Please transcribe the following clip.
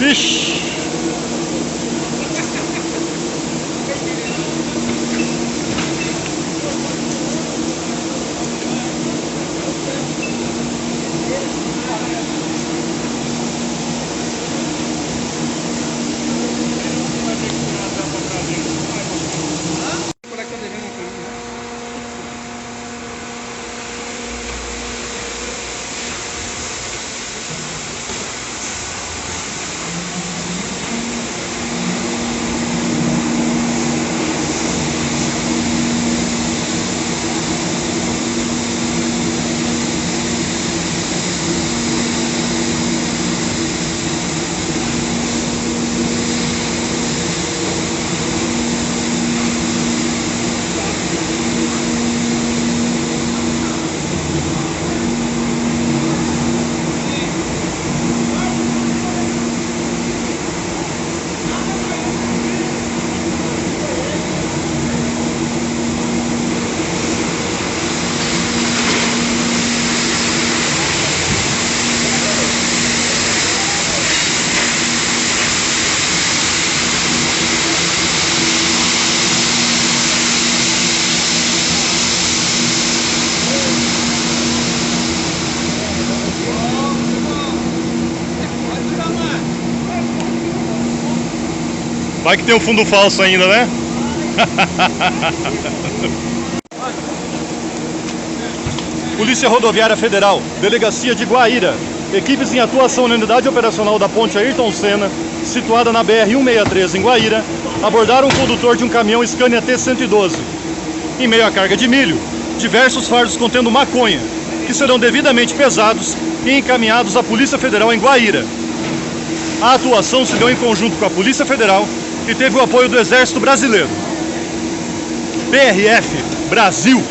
Ixi. Vai que tem um fundo falso ainda, né? Polícia Rodoviária Federal, Delegacia de Guaíra. Equipes em atuação na unidade operacional da ponte Ayrton Senna, situada na BR-163 em Guaíra, abordaram o condutor de um caminhão Scania T-112. Em meio à carga de milho, diversos fardos contendo maconha, que serão devidamente pesados e encaminhados à Polícia Federal em Guaíra. A atuação se deu em conjunto com a Polícia Federal e teve o apoio do Exército Brasileiro. PRF Brasil.